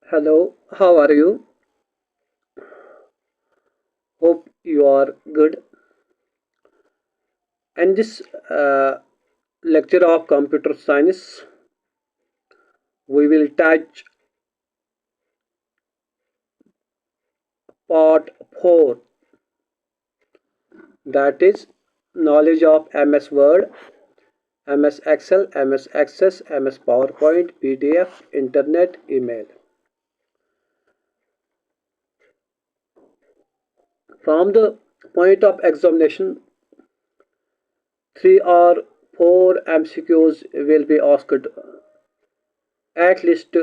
Hello, how are you? Hope you are good. And this lecture of computer science, we will touch part 4, that is knowledge of MS Word, MS Excel, MS Access, MS PowerPoint, PDF, Internet, email. From the point of examination, 3 or 4 MCQs will be asked at least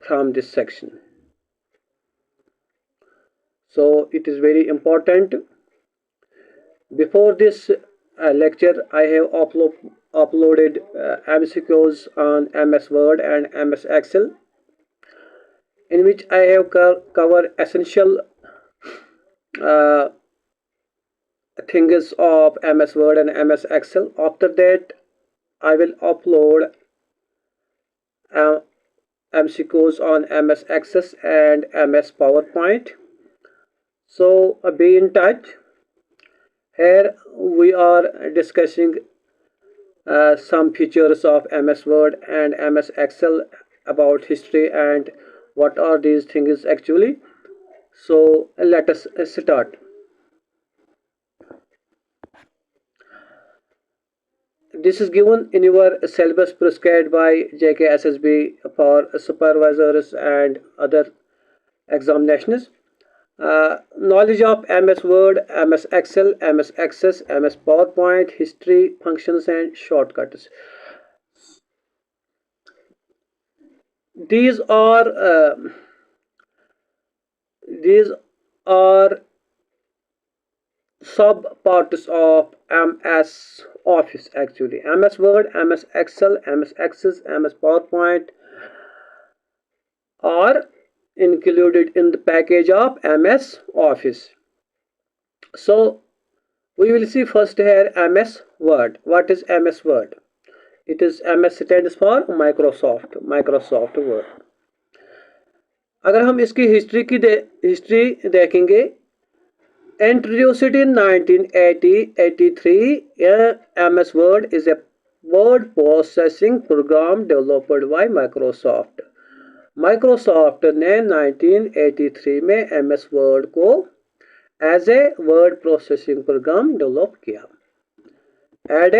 from this section. So it is very important. Before this lecture, I have uploaded MCQs on MS Word and MS Excel, in which I have covered essential uh, things of MS Word and MS Excel. After that, I will upload uh, MCQs on MS Access and MS PowerPoint. So be in touch. Here we are discussing some features of MS Word and MS Excel, about history and what are these things actually. So let us start. This is given in your syllabus prescribed by JKSSB for supervisors and other examinations. Knowledge of MS Word, MS Excel, MS Access, MS PowerPoint, history, functions and shortcuts. These are these are sub parts of MS Office actually. MS Word, MS Excel, MS Access, MS PowerPoint are included in the package of MS Office. So we will see first here MS Word. What is MS Word? It is MS stands for Microsoft Word. अगर हम इसकी history देखेंगे, introduced in 1983, MS Word is a word processing program developed by Microsoft. Microsoft ने 1983 में MS Word को as a word processing program develop किया। As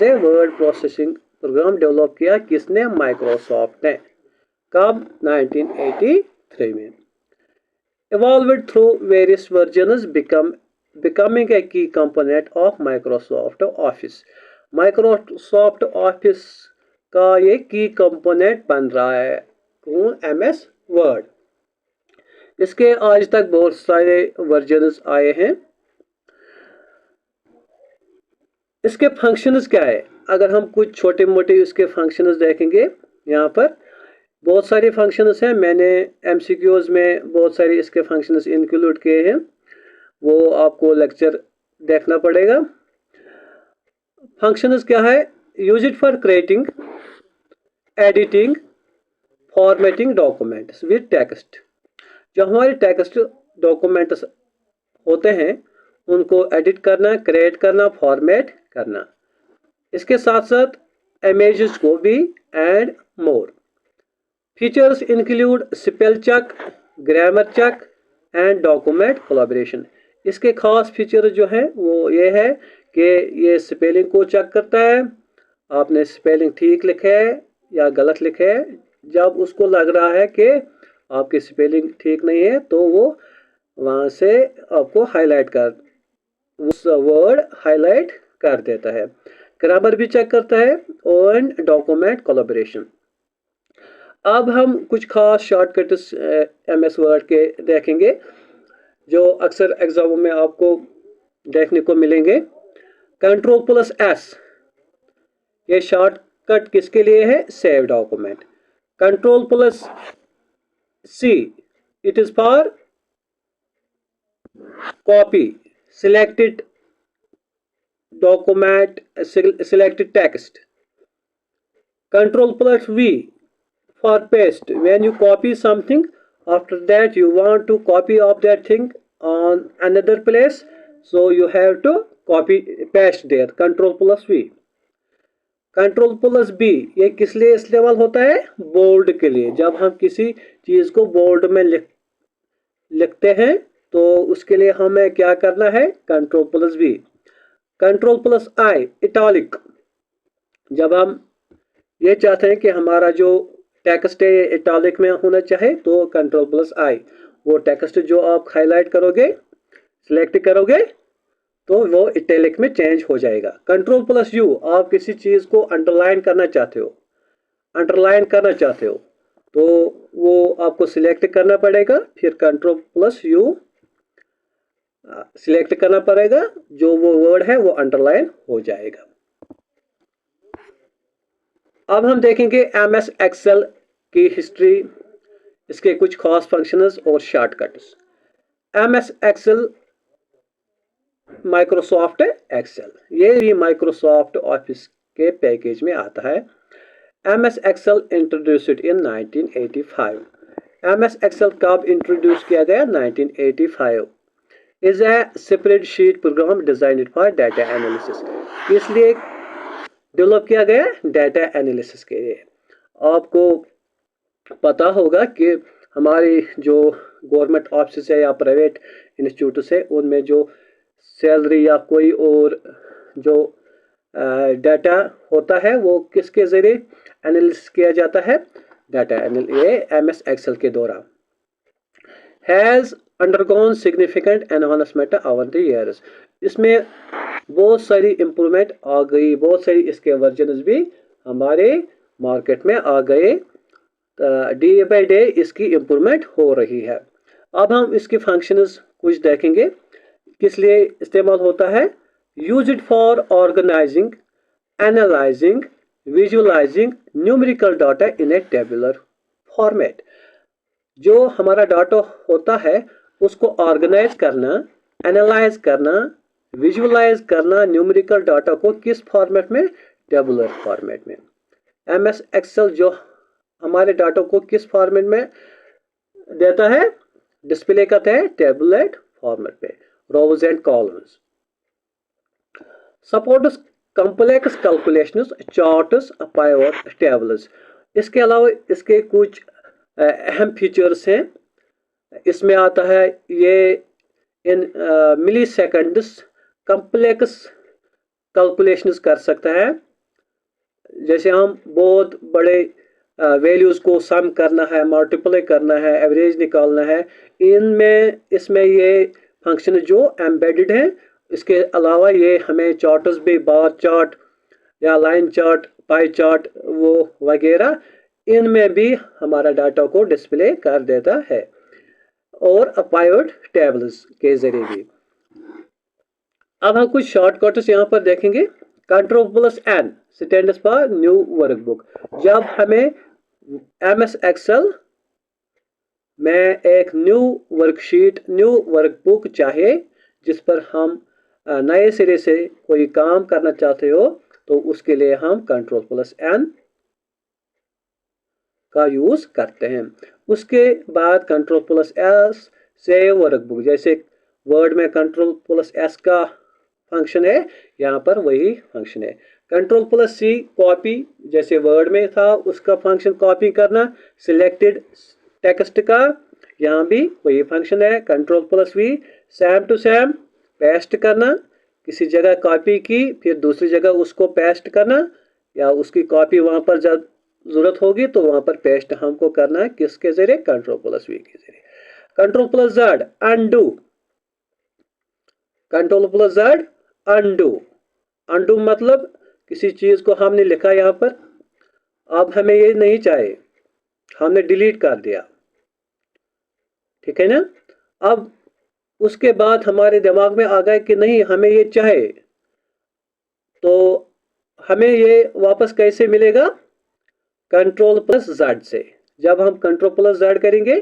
a word processing program develop किया किसने? माइक्रोसॉफ्ट ने। कब? 1983 में। Evolved through various versions, becoming a key component of Microsoft Office. Microsoft Office का ये की कंपोनेंट बन रहा है MS Word। इसके आज तक बहुत सारे वर्जन्स आए हैं। इसके फंक्शंस क्या है? अगर हम कुछ छोटे मोटे इसके फंक्शंस देखेंगे, यहाँ पर बहुत सारे फंक्शंस हैं। मैंने MCQs में बहुत सारे इसके फंक्शंस इंक्लूड किए हैं, वो आपको लेक्चर देखना पड़ेगा। फंक्शंस क्या है? Use it for creating, editing, formatting documents with text. जो हमारे टेक्स्ट डॉक्यूमेंट्स होते हैं उनको एडिट करना, क्रिएट करना, फॉर्मेट करना। इसके साथ साथ इमेजेस को भी and more. Features include spell check, grammar check and document collaboration. इसके खास फीचर जो है वो ये है कि ये स्पेलिंग को चेक करता है, आपने स्पेलिंग ठीक लिखा है या गलत लिखा है। जब उसको लग रहा है कि आपकी स्पेलिंग ठीक नहीं है तो वो वहाँ से आपको हाईलाइट कर, उस वर्ड हाईलाइट कर देता है। ग्रामर भी चेक करता है और डॉक्यूमेंट कोलैबोरेशन। अब हम कुछ खास शॉर्टकट्स MS वर्ड के देखेंगे जो अक्सर एग्जामों में आपको देखने को मिलेंगे। Ctrl+S, ये शॉर्टकट किसके लिए है? Save document. Ctrl+C, it is for copy selected document, selected text. Ctrl+V for paste. When you copy something, after that you want to copy of that thing on another place, so you have to copy paste there. Control plus V, control plus B, ये किस लिए इस्तेमाल होता है? Bold के लिए। जब हम किसी चीज को बोल्ड में लिखते हैं तो उसके लिए हमें क्या करना है? Control plus B. Control plus I, italic, जब हम ये चाहते हैं कि हमारा जो टेक्स्ट है इटैलिक में होना चाहिए तो कंट्रोल प्लस आई, वो टेक्स्ट जो आप हाईलाइट करोगे, सिलेक्ट करोगे तो वो इटैलिक में चेंज हो जाएगा। कंट्रोल प्लस यू, आप किसी चीज को अंडरलाइन करना चाहते हो, तो वो आपको सिलेक्ट करना पड़ेगा, फिर कंट्रोल प्लस यू सिलेक्ट करना पड़ेगा, जो वो वर्ड है वो अंडरलाइन हो जाएगा। अब हम देखेंगे एमएस एक्सेल की हिस्ट्री, इसके कुछ खास फंक्शंस और shortcuts. MS Excel, Microsoft Excel, ये भी माइक्रोसॉफ्ट ऑफिस के पैकेज में आता है। MS Excel introduced in 1985। MS Excel कब इंट्रोड्यूस किया गया? 1985। Is a spreadsheet program designed for data analysis, इसलिए डेवलप किया गया डाटा एनालिसिस के लिए। आपको पता होगा कि हमारी जो गवर्नमेंट ऑफिस है या प्राइवेट इंस्टीट्यूट है, उनमें जो सैलरी या कोई और जो डाटा होता है वो किसके जरिए एनालिसिस किया जाता है? डाटा ये एमएस एक्सेल के दौरान। Has undergone significant enhancement over the years, इसमें बहुत सारी इम्प्रूवमेंट आ गई, बहुत सारी इसके वर्जन भी हमारे मार्केट में आ गए, डे बाय डे इसकी इम्प्रूवमेंट हो रही है। अब हम इसके फंक्शंस कुछ देखेंगे, किस लिए इस्तेमाल होता है। Used for organising, analysing, visualising numerical data in a tabular format, जो हमारा डाटा होता है उसको ऑर्गेनाइज करना, एनालाइज करना, विजुअलाइज करना न्यूमेरिकल डाटा को किस फॉर्मेट में? टेबुलर फॉर्मेट में। एमएस एक्सेल जो हमारे डाटा को किस फॉर्मेट में देता है? डिस्प्ले करता है टेबुलेट फॉर्मेट पे, rows and columns. Supports complex calculations, charts, pivot tables. इसके अलावा इसके कुछ अहम फीचर्स हैं। इसमें आता है ये इन मिली सेकंड्स कॉम्प्लेक्स कैलकुलेशंस कर सकता है। जैसे हम बहुत बड़े वैल्यूज को सम करना है, मल्टीप्लाई करना है, एवरेज निकालना है, इसमें ये फंक्शन जो एम्बेडेड है। इसके अलावा ये हमें चार्ट्स भी, बार चार्ट या लाइन चार्ट, पाई चार्ट वो वगैरह, इनमें भी हमारा डाटा को डिस्प्ले कर देता है, और पाइवट टेबल्स के जरिए भी। अब हम कुछ शॉर्टकट्स यहाँ पर देखेंगे। Control plus N stands for new workbook. जब हमें एमएस एक्सेल में एक न्यू वर्कशीट, न्यू वर्कबुक चाहिए जिस पर हम नए सिरे से कोई काम करना चाहते हो, तो उसके लिए हम कंट्रोल प्लस एन का यूज करते हैं। उसके बाद control plus S save workbook, जैसे वर्ड में कंट्रोल प्लस एस का फंक्शन है, यहाँ पर वही फंक्शन है। कंट्रोल प्लस सी कॉपी, जैसे वर्ड में था उसका फंक्शन कॉपी करना, सिलेक्टेड टेक्स्ट का, यहाँ भी वही फंक्शन है। Control plus V same to same paste करना, किसी जगह कॉपी की फिर दूसरी जगह उसको पेस्ट करना, या उसकी कॉपी वहाँ पर जब जरूरत होगी तो वहाँ पर पेस्ट हमको करना है, किसके जरिए? कंट्रोल प्लस वी के जरिए। Control plus Z undo, control plus Z undo. Undo मतलब किसी चीज को हमने लिखा यहाँ पर, अब हमें ये नहीं चाहिए, हमने डिलीट कर दिया, ठीक है ना। अब उसके बाद हमारे दिमाग में आ गया कि नहीं हमें ये चाहिए, तो हमें ये वापस कैसे मिलेगा? कंट्रोल प्लस जेड से। जब हम कंट्रोल प्लस जेड करेंगे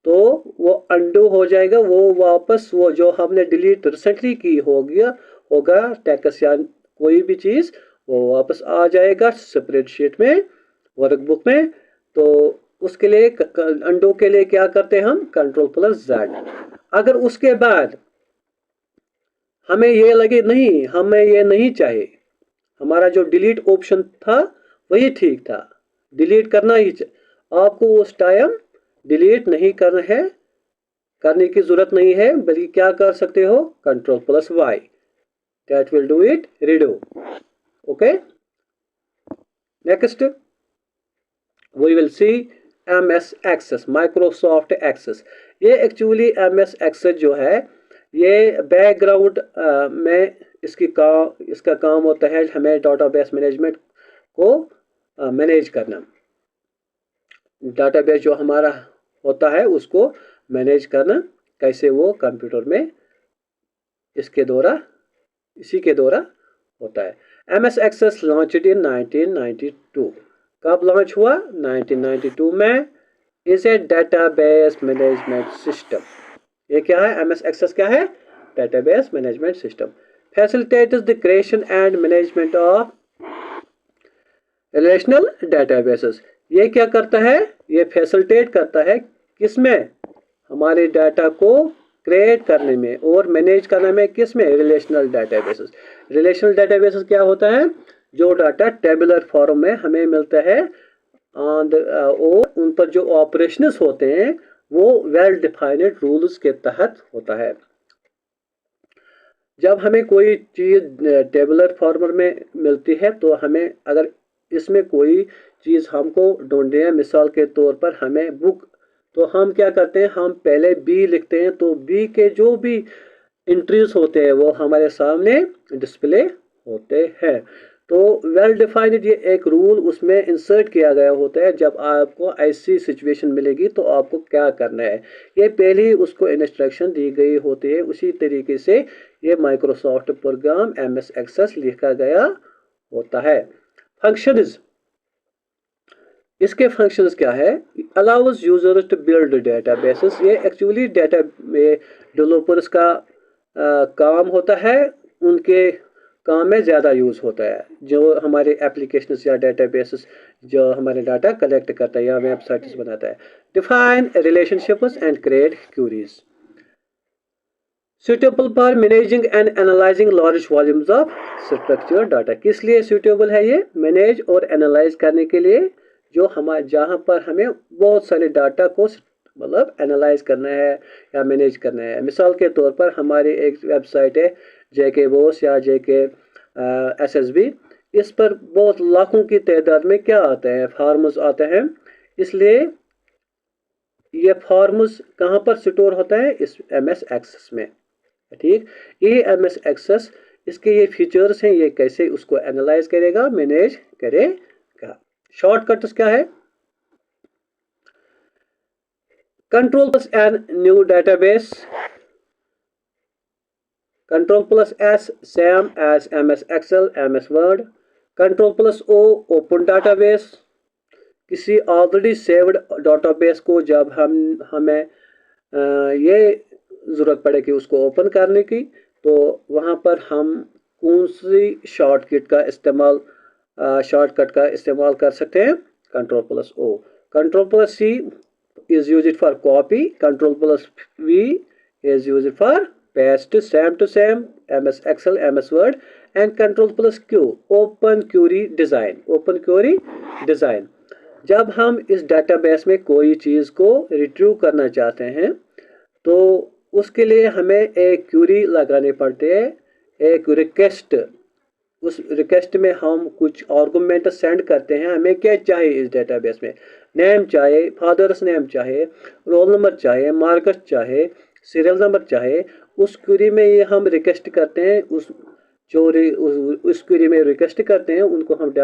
तो वो अनडू हो जाएगा, वो वापस वो जो हमने डिलीट रिसेंटली की होगा टेक्स्ट या कोई भी चीज, वो वापस आ जाएगा स्प्रेडशीट में, वर्कबुक में। तो उसके लिए अंडो के लिए क्या करते हैं हम, Ctrl+Z। अगर उसके बाद हमें ये लगे नहीं, हमें ये नहीं चाहिए, हमारा जो डिलीट ऑप्शन था वही ठीक था, डिलीट करना ही आपको उस टाइम डिलीट नहीं करना है, करने की जरूरत नहीं है, बल्कि क्या कर सकते हो, Ctrl+Y, that will do it, redo। okay, next we will see MS Access, Microsoft Access। ये एक्चुअली MS Access जो है ये बैकग्राउंड में इसका काम होता है हमें डाटाबेस मैनेजमेंट को मैनेज करना, डाटाबेस जो हमारा होता है उसको मैनेज करना, कैसे वो कंप्यूटर में इसी के द्वारा होता है। MS Access launched in 1992। कब लॉन्च हुआ, 1992 में। Is a database management system. ये क्या है, MS Access क्या है, database management system. Facilitates the creation and management of relational databases. ये क्या करता है, ये फैसिलिटेट करता है किसमें, हमारे डाटा को क्रिएट करने में और मैनेज करने में, किसमें, रिलेशनल डेटाबेसेस। रिलेशनल डेटाबेसेस क्या होता है, जो डाटा टेबुलर फॉर्म में हमें मिलता है और उन पर जो ऑपरेशंस होते हैं वो वेल डिफाइंड रूल्स के तहत होता है। जब हमें कोई चीज टेबुलर फॉर्मेट में मिलती है तो हमें अगर इसमें कोई चीज हमको ढूंढनी है, मिसाल के तौर पर हमें बुक, तो हम क्या करते हैं, हम पहले बी लिखते हैं, तो बी के जो भी एंट्रीज होते हैं वो हमारे सामने डिस्प्ले होते हैं। तो वेल डिफाइंड ये एक रूल उसमें इंसर्ट किया गया होता है, जब आपको ऐसी सिचुएशन मिलेगी तो आपको क्या करना है, ये पहले ही उसको इंस्ट्रक्शन दी गई होती है। उसी तरीके से ये माइक्रोसॉफ्ट प्रोग्राम MS Access लिखा गया होता है। फंक्शंस, इसके फंक्शंस क्या है, allows users to build databases. ये एक्चुअली डेटा डेवलपर्स का काम होता है, उनके काम में ज़्यादा यूज़ होता है, जो हमारे एप्लीकेशंस या डेटाबेसेस जो हमारे डाटा कलेक्ट करता है या वेबसाइट्स बनाता है। Define relationships and create queries. Suitable for managing and analysing large volumes of structured data. किस लिए सूटेबल है ये, मैनेज और एनालाइज करने के लिए, जो हमारे जहाँ पर हमें बहुत सारे डाटा को मतलब एनालाइज करना है या मैनेज करना है। मिसाल के तौर पर हमारी एक वेबसाइट है JK या JK-SSB, इस पर बहुत लाखों की तादाद में क्या आते हैं, फार्म्स आते हैं। इसलिए ये फार्म्स कहाँ पर स्टोर होता है, इस MS Access में, ठीक। ये MS Access, इसके ये फीचर्स हैं, ये कैसे उसको एनालाइज करेगा, मैनेज करेगा। शॉर्टकट्स क्या है, Ctrl+ N new database, Ctrl+S same as MS Excel, MS Word, Ctrl+O open database. किसी ऑलरेडी सेव्ड डाटाबेस को जब हमें ये ज़रूरत पड़े कि उसको ओपन करने की, तो वहाँ पर हम कौन सी शॉर्टकट का इस्तेमाल कर सकते हैं, Ctrl+O। Ctrl+C is used for copy, Ctrl+V is used for paste, same to same, MS Excel, MS Word, and Ctrl+Q open query design। जब हम इस डेटाबेस में कोई चीज़ को रिट्रीव करना चाहते हैं तो उसके लिए हमें एक क्यूरी लगाने पड़ते हैं, एक रिक्वेस्ट। उस रिक्वेस्ट में हम कुछ आर्गुमेंट सेंड करते हैं, हमें क्या चाहिए इस डेटाबेस में, नेम चाहिए, फादर्स नेम चाहिए, रोल नंबर चाहिए, मार्क्स चाहिए, सीरियल नंबर चाहिए। उस क्वेरी में ये हम रिक्वेस्ट करते हैं, उस क्वेरी में रिक्वेस्ट करते हैं, उनको हम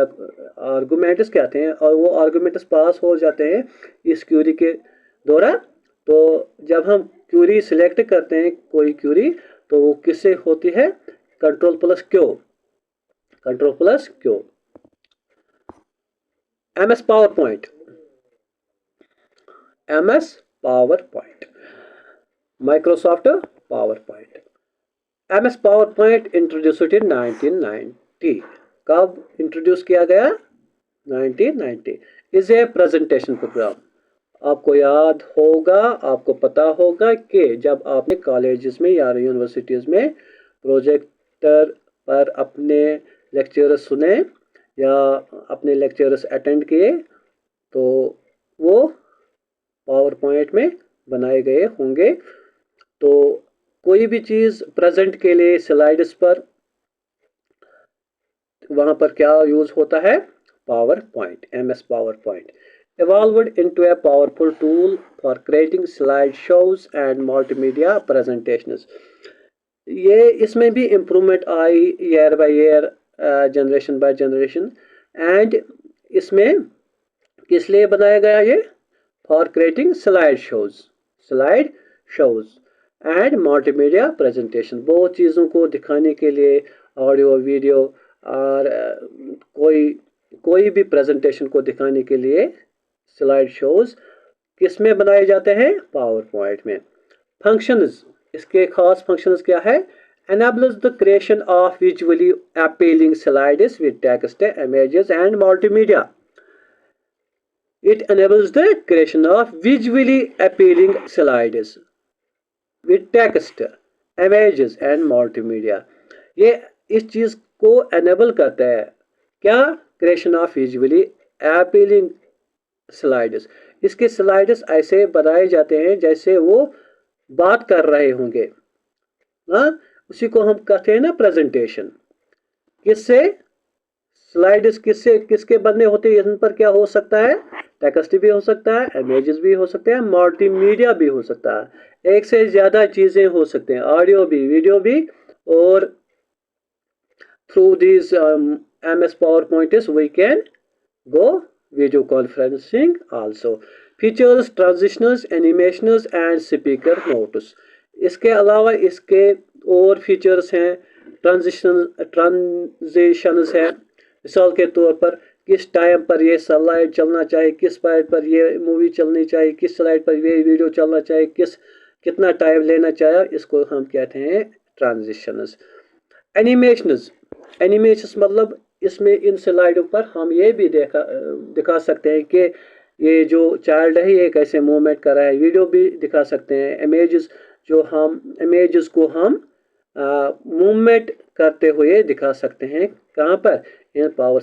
आर्गुमेंट्स कहते हैं, और वो आर्गुमेंट्स पास हो जाते हैं इस क्वेरी के द्वारा। तो जब हम क्वेरी सिलेक्ट करते हैं कोई क्वेरी, तो वो किससे होती है, Ctrl+Q। MS PowerPoint, Microsoft PowerPoint। MS PowerPoint introduced in 1990। कब इंट्रोड्यूस किया गया, 1990। Is a presentation programme. आपको याद होगा, आपको पता होगा कि जब आपने कॉलेजेस में या यूनिवर्सिटीज़ में प्रोजेक्टर पर अपने लेक्चर्स सुने या अपने लेक्चर्स अटेंड किए तो वो पावर पॉइंट में बनाए गए होंगे। तो कोई भी चीज़ प्रेजेंट के लिए स्लाइड्स पर वहाँ पर क्या यूज़ होता है? Power point, MS power point evolved into a powerful tool for creating slideshows and multimedia presentations। ये इसमें भी improvement eye year by year, generation by generation. And इसमें किस लिए बनाया गया ये? For creating slide shows and multimedia presentation. बहुत चीज़ों को दिखाने के लिए ऑडियो वीडियो और कोई भी प्रेजेंटेशन को दिखाने के लिए स्लाइड शोज किस में बनाए जाते हैं? पावर पॉइंट में। फंक्शंस, इसके खास फंक्शंस क्या है? enables the creation of visually appealing slides with text, images and multimedia। It enables the creation of visually appealing slides with text, images and multimedia। ये इस चीज को enable करता है क्या? Creation of visually appealing slides. इसके slides ऐसे बनाए जाते हैं जैसे वो बात कर रहे होंगे। हाँ, उसी को हम कहते हैं ना प्रेजेंटेशन। किससे? स्लाइड्स किसके बनने होते हैं? इन पर क्या हो सकता है? टेक्स्ट भी हो सकता है, इमेजेस भी हो सकते हैं, मल्टीमीडिया भी हो सकता है। एक से ज्यादा चीजें हो सकते हैं, ऑडियो भी, वीडियो भी। और through this MS PowerPoint we can go video conferencing also। Features, transitionals, animations and speaker notes. इसके अलावा इसके और फीचर्स हैं। ट्रांजिशंस हैं, मिसाल के तौर पर किस टाइम पर ये स्लाइड चलना चाहिए, किस स्लाइड पर ये मूवी चलनी चाहिए, किस स्लाइड पर ये वीडियो चलना चाहिए, कितना टाइम लेना चाहिए, इसको हम कहते हैं ट्रांजिशंस। एनिमेशंस मतलब इसमें इन स्लाइडों पर हम ये भी दिखा सकते हैं कि ये जो चाइल्ड है ये कैसे मूवमेंट कर रहा है। वीडियो भी दिखा सकते हैं। इमेजेस को हम मूवमेंट करते हुए दिखा सकते हैं। कहाँ पर? इन पावर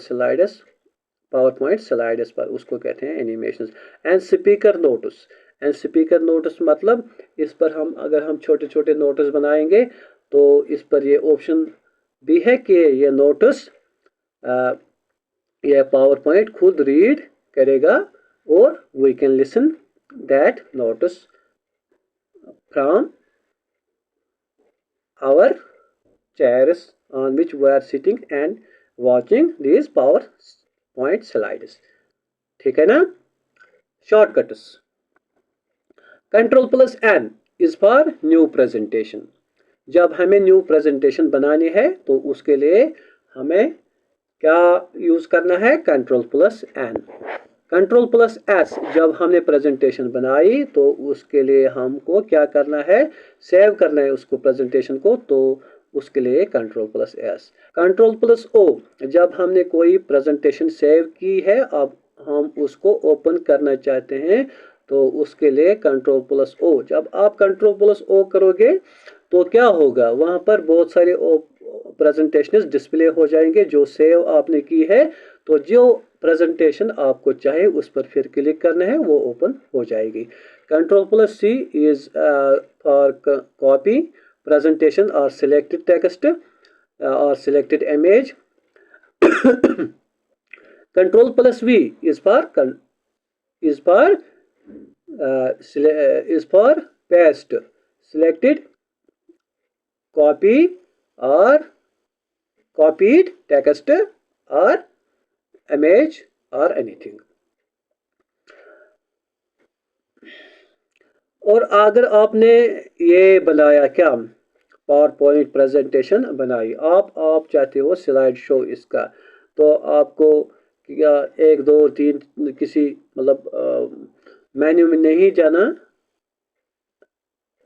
पॉइंट स्लाइड्स पर, उसको कहते हैं एनिमेशंस। एंड स्पीकर नोट्स मतलब इस पर अगर हम छोटे छोटे नोट्स बनाएंगे तो इस पर ये ऑप्शन भी है कि ये नोट्स ये पावर पॉइंट खुद रीड करेगा और we can listen that notes from our chairs on which we are sitting and watching these PowerPoint slides। ठीक है ना? Shortcuts. Ctrl+N is for new presentation. जब हमें न्यू प्रेजेंटेशन बनानी है तो उसके लिए हमें क्या यूज करना है? Ctrl+N। Ctrl+S जब हमने प्रेजेंटेशन बनाई तो उसके लिए हमको क्या करना है? सेव करना है उसको, प्रेजेंटेशन को, तो उसके लिए Ctrl+S। Ctrl+O जब हमने कोई प्रेजेंटेशन सेव की है, अब हम उसको ओपन करना चाहते हैं तो उसके लिए Ctrl+O। जब आप Ctrl+O करोगे तो क्या होगा? वहां पर बहुत सारे प्रेजेंटेशन डिस्प्ले हो जाएंगे जो सेव आपने की है। तो जो प्रेजेंटेशन आपको चाहे उस पर फिर क्लिक करना है, वो ओपन हो जाएगी। Ctrl+C is for copy presentation और सिलेक्टेड टेक्स्ट और selected image. Ctrl+V is for paste selected copy or copied text or image or anything। और अगर आपने ये बनाया क्या? पावर पॉइंट प्रेजेंटेशन बनाई, आप चाहते हो स्लाइड शो इसका, तो आपको क्या 1 2 3 किसी मतलब मेन्यू में नहीं जाना,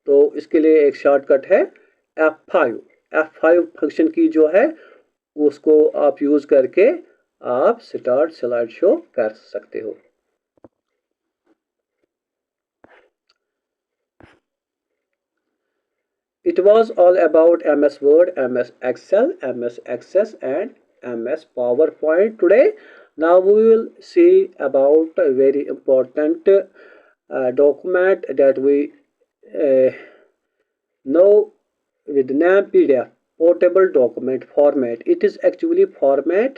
तो इसके लिए एक शॉर्टकट है F5 फंक्शन की जो है उसको आप यूज करके आप स्टार्ट स्लाइड शो कर सकते हो। It was all about MS Word, MS Excel, MS Access and MS PowerPoint. Today, now we will see about a very important document that we uh, know with the name PDF, portable document format. It is actually format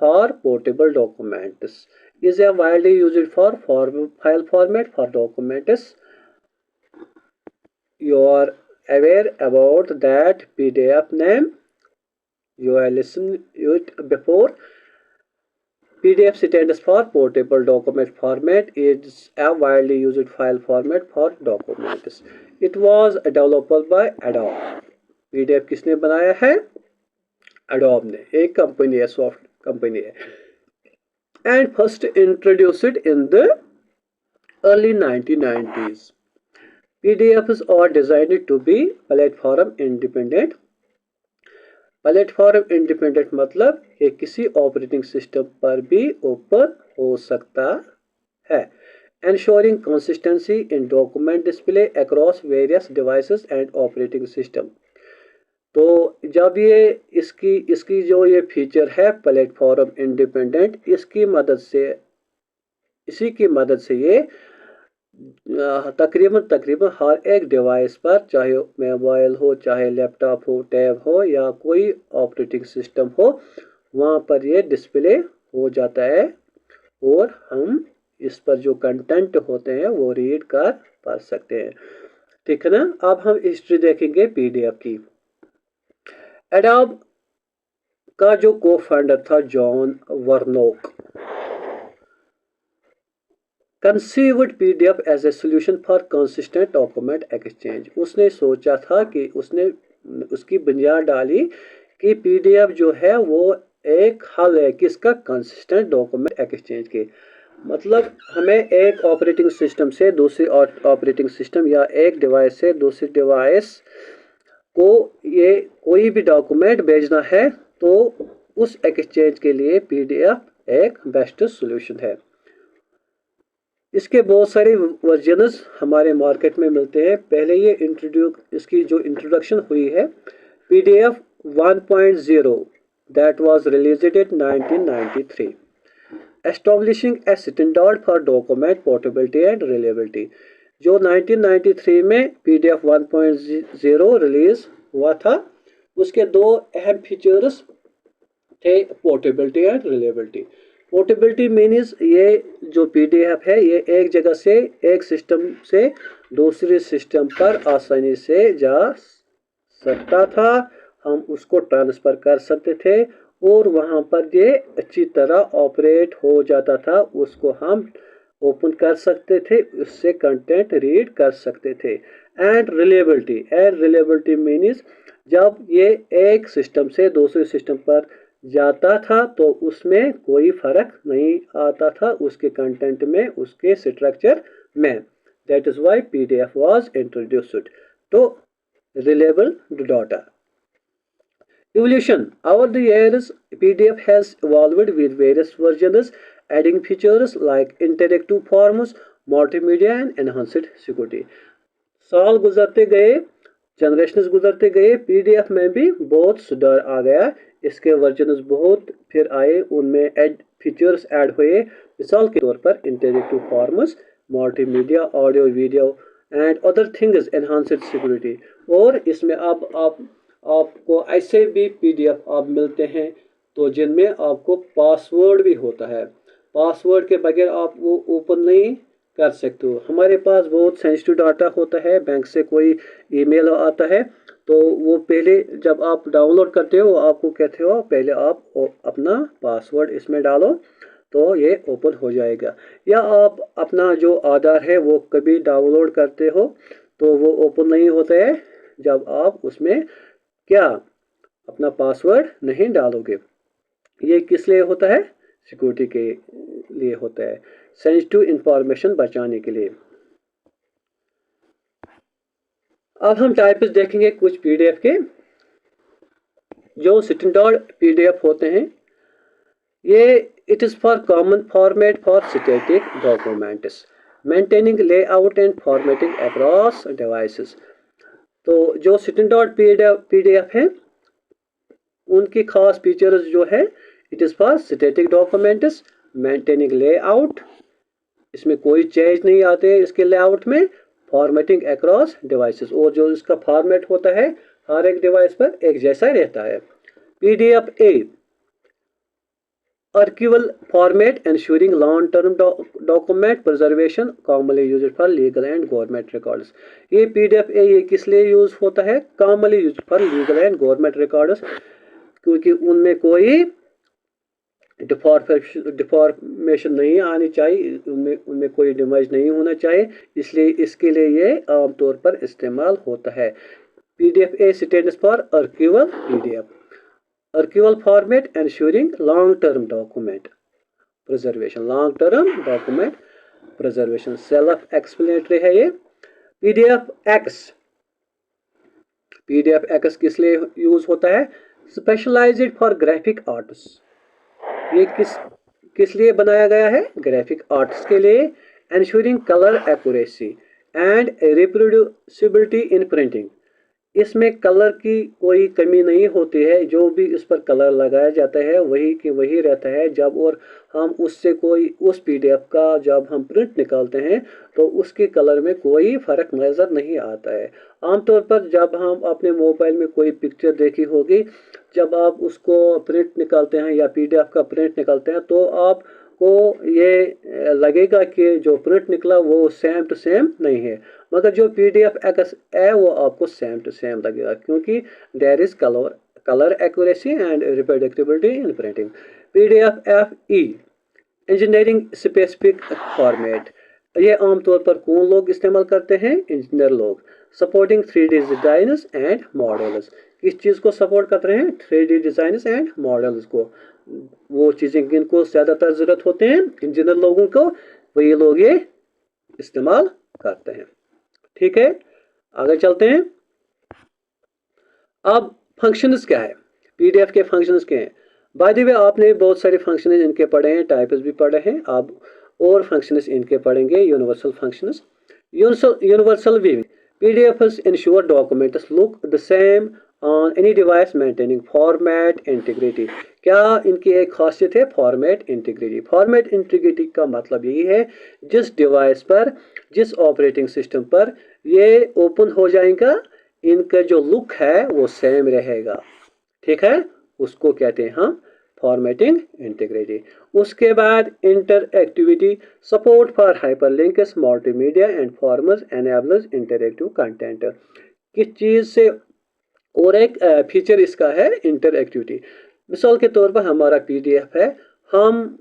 for portable documents. Is a widely used for file format for documents. You are aware about that PDF name. You have listened it before. PDF stands for portable document format. It's a widely used file format for documents. It was developed by Adobe. PDF किसने बनाया है? Adobe ने, एक company है, soft company है, and first introduced in the early 1990s. PDFs are designed to be platform independent. Platform independent मतलब ये किसी ऑपरेटिंग सिस्टम पर भी ओपन हो सकता है. Ensuring consistency in document display across various devices and operating system. तो जब ये इसकी जो ये फीचर है प्लेटफॉर्म इंडिपेंडेंट, इसी की मदद से ये तकरीबन हर एक डिवाइस पर, चाहे मोबाइल हो, चाहे लैपटॉप हो, टैब हो या कोई ऑपरेटिंग सिस्टम हो, वहाँ पर ये डिस्प्ले हो जाता है और हम इस पर जो कंटेंट होते हैं वो रीड कर पढ़ सकते हैं. ठीक है ना. अब हम हिस्ट्री देखेंगे पीडीएफ की. एडोब का जो को फाउंडर था John Warnock, conceived PDF as a solution for consistent document exchange. उसने सोचा था कि उसकी बुनियाद डाली कि पीडीएफ जो है वो एक हल है किसका? कंसिस्टेंट डॉक्यूमेंट एक्सचेंज के. मतलब हमें एक ऑपरेटिंग सिस्टम से दूसरी ऑपरेटिंग सिस्टम या एक डिवाइस से दूसरी डिवाइस को ये कोई भी डॉक्यूमेंट भेजना है तो उस एक्सचेंज के लिए पीडीएफ एक बेस्ट सोल्यूशन है. इसके बहुत सारे वर्जन्स हमारे मार्केट में मिलते हैं. पहले ये इसकी जो इंट्रोडक्शन हुई है PDF 1.0 that was released in 1993, establishing a standard for document portability and reliability. जो 1993 में PDF 1.0 रिलीज हुआ था, उसके दो अहम फीचर्स थे, portability and reliability. Portability means ये जो पीडीएफ है ये एक जगह से, एक सिस्टम से दूसरे सिस्टम पर आसानी से जा सकता था. हम उसको ट्रांसफ़र कर सकते थे और वहाँ पर ये अच्छी तरह ऑपरेट हो जाता था. उसको हम ओपन कर सकते थे, उससे कंटेंट रीड कर सकते थे. एंड रिलायबिलिटी मीन्स जब ये एक सिस्टम से दूसरे सिस्टम पर जाता था तो उसमें कोई फर्क नहीं आता था उसके कंटेंट में, उसके स्ट्रक्चर में. That is why PDF was introduced to reliable data. Evolution. Over the years, PDF has evolved with various versions, adding features like interactive forms, multimedia and enhanced security. साल गुजरते गए, जनरेशंस गुजरते गए, PDF में भी बहुत सुधार आ गया. इसके वर्जन्स बहुत फिर आए, उनमें फीचर्स ऐड हुए. मिसाल के तौर पर interactive forms, multimedia, audio, video and other things, enhanced security. और इसमें अब आपको ऐसे भी पीडीएफ आप मिलते हैं तो जिनमें आपको पासवर्ड भी होता है. पासवर्ड के बगैर आप वो ओपन नहीं कर सकते हो. हमारे पास बहुत सेंसिटिव डाटा होता है, बैंक से कोई ईमेल आता है तो वो पहले जब आप डाउनलोड करते हो आपको कहते हो पहले आप अपना पासवर्ड इसमें डालो तो ये ओपन हो जाएगा. या आप अपना जो आधार है वो कभी डाउनलोड करते हो तो वो ओपन नहीं होता है जब आप उसमें क्या अपना पासवर्ड नहीं डालोगे. ये किस लिए होता है? सिक्योरिटी के लिए होता है, सेंसिटिव इंफॉर्मेशन बचाने के लिए. अब हम टाइप्स देखेंगे कुछ पीडीएफ के. जो स्टैंडर्ड पीडीएफ होते हैं ये it is for common format for static documents, maintaining layout and formatting across devices. तो जो string.pdf है उनकी खास फीचर्स जो है, it is for static documents, maintaining layout, इसमें कोई चेंज नहीं आते इसके लेआउट में, फॉर्मेटिंग अक्रॉस डिवाइसेस, और जो इसका फॉर्मेट होता है हर एक डिवाइस पर एक जैसा रहता है। PDF A archival format ensuring long-term document preservation commonly used for legal and government records। ये PDF ये किस लिए यूज होता है? commonly used for legal and government records, क्योंकि उनमें कोई डिफॉर्मेशन नहीं आनी चाहिए, उनमें कोई डैमेज नहीं होना चाहिए, इसलिए इसके लिए ये आमतौर पर इस्तेमाल होता है। PDF A stands for archival PDF, archival format ensuring long-term document preservation, long-term document preservation, self-explanatory है ये। PDF X किस लिए यूज होता है? स्पेशलाइज्ड फॉर ग्राफिक आर्ट्स, ये किस लिए बनाया गया है? ग्राफिक आर्ट्स के लिए। ensuring color accuracy and reproducibility in printing, इसमें कलर की कोई कमी नहीं होती है, जो भी इस पर कलर लगाया जाता है वही कि वही रहता है जब, और हम उससे कोई उस पीडीएफ का जब हम प्रिंट निकालते हैं तो उसके कलर में कोई फ़र्क नज़र नहीं आता है। आमतौर पर जब हम अपने मोबाइल में कोई पिक्चर देखी होगी, जब आप उसको प्रिंट निकालते हैं या पीडीएफ का प्रिंट निकालते हैं तो आप को ये लगेगा कि जो प्रिंट निकला वो सेम टू सेम नहीं है, मगर जो PDF X है वो आपको सेम टू सेम लगेगा, क्योंकि there is colour accuracy and reproducibility in printing. PDF FE engineering specific format, ये आमतौर पर कौन लोग इस्तेमाल करते हैं? इंजीनियर लोग। Supporting 3D designers and models, किस चीज़ को सपोर्ट कर रहे हैं? 3D डिजाइनर्स एंड मॉडल्स को, वो चीज़ें जिनको ज़्यादातर ज़रूरत होते हैं इंजीनियर लोगों को, वही लोग ये इस्तेमाल करते हैं। ठीक है, आगे चलते हैं। अब फंक्शंस क्या है? पीडीएफ के फंक्शंस क्या हैं? बाय द वे आपने बहुत सारे फंक्शंस इनके पढ़े हैं, टाइप्स भी पढ़े हैं, आप और फंक्शंस इनके पढ़ेंगे। Universal functions, universal viewing, PDFs ensure documents look the same on any device, maintaining format integrity। क्या इनकी एक खासियत है? Format integrity. फॉर्मेट इंटीग्रिटी का मतलब यही है जिस डिवाइस पर, जिस ऑपरेटिंग सिस्टम पर ये ओपन हो जाएगा, इनका जो लुक है वो सेम रहेगा। ठीक है, उसको कहते हैं हम फॉर्मेटिंग इंटीग्रिटी। उसके बाद interactivity, support for hyperlinks, multimedia and formers enables interactive content. किस चीज़ से? और एक फीचर इसका है इंटरएक्टिविटी। मिसाल के तौर पर हमारा पीडीएफ है, हम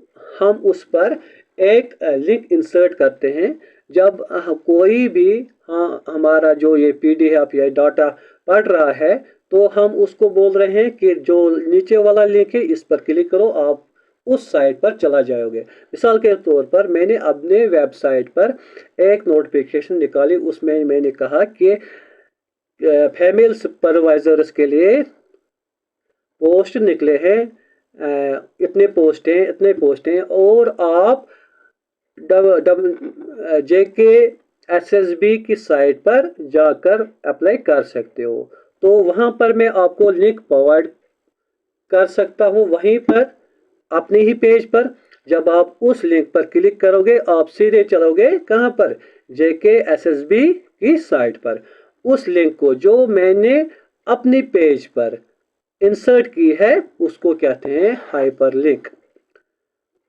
उस पर एक लिंक इंसर्ट करते हैं। जब कोई भी हमारा जो ये पीडीएफ या डाटा पढ़ रहा है तो हम उसको बोल रहे हैं कि जो नीचे वाला लिंक है इस पर क्लिक करो, आप उस साइट पर चला जाओगे। मिसाल के तौर पर मैंने अपने वेबसाइट पर एक नोटिफिकेशन निकाली, उसमें मैंने कहा कि फीमेल सुपरवाइजर्स के लिए पोस्ट निकले हैं, इतने पोस्ट हैं और आप JKSSB की साइट पर जाकर अप्लाई कर सकते हो। तो वहाँ पर मैं आपको लिंक प्रोवाइड कर सकता हूँ, वहीं पर अपने ही पेज पर जब आप उस लिंक पर क्लिक करोगे आप सीधे चलोगे कहाँ पर? JKSSB की साइट पर। उस लिंक को जो मैंने अपनी पेज पर इंसर्ट की है उसको कहते हैं हाइपरलिंक।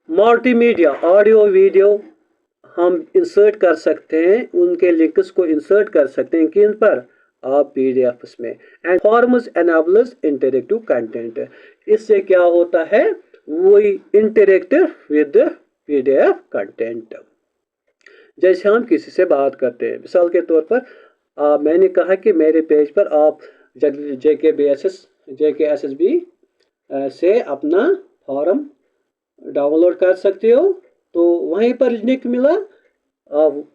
मल्टीमीडिया, ऑडियो वीडियो हम इंसर्ट कर सकते हैं, उनके लिंक्स को इंसर्ट कर सकते हैं किन पर? आप पीडीएफ में। And forms enables interactive content, इससे क्या होता है? वही इंटरेक्टिव विद पीडीएफ कंटेंट। जैसे हम किसी से बात करते हैं, मिसाल के तौर पर मैंने कहा कि मेरे पेज पर आप JKSSB से अपना फॉर्म डाउनलोड कर सकते हो, तो वहीं पर लिंक मिला,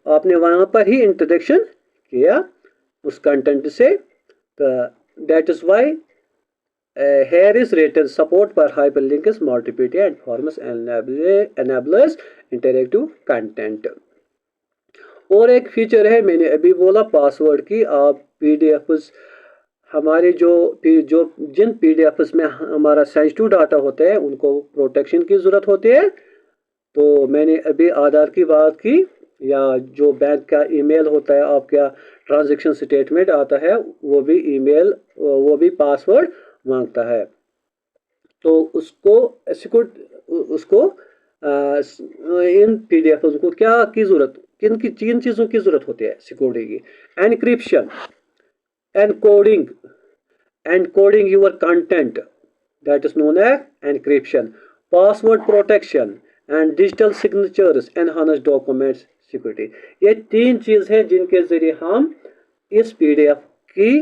आपने वहाँ पर ही इंट्रोडक्शन किया उस कंटेंट से। That is why here is written support for hyperlinks, multimedia and forms enablers interactive content। और एक फीचर है, मैंने अभी बोला पासवर्ड की, आप पीडीएफ्स हमारे जिन पीडीएफ्स में हमारा सेंसिटिव डाटा होता है उनको प्रोटेक्शन की ज़रूरत होती है। तो मैंने अभी आधार की बात की, या जो बैंक का ईमेल होता है, आपका ट्रांजैक्शन स्टेटमेंट आता है, वो भी ईमेल, वो भी पासवर्ड मांगता है। तो उसको इन पीडीएफ्स को क्या की ज़रूरत, किन चीज़ों की ज़रूरत होती है सिक्योरिटी की? Encryption, encoding your content, that is known as encryption, password protection and digital signatures enhance documents security। ये 3 चीज़ है जिनके ज़रिए हम इस पीडीएफ की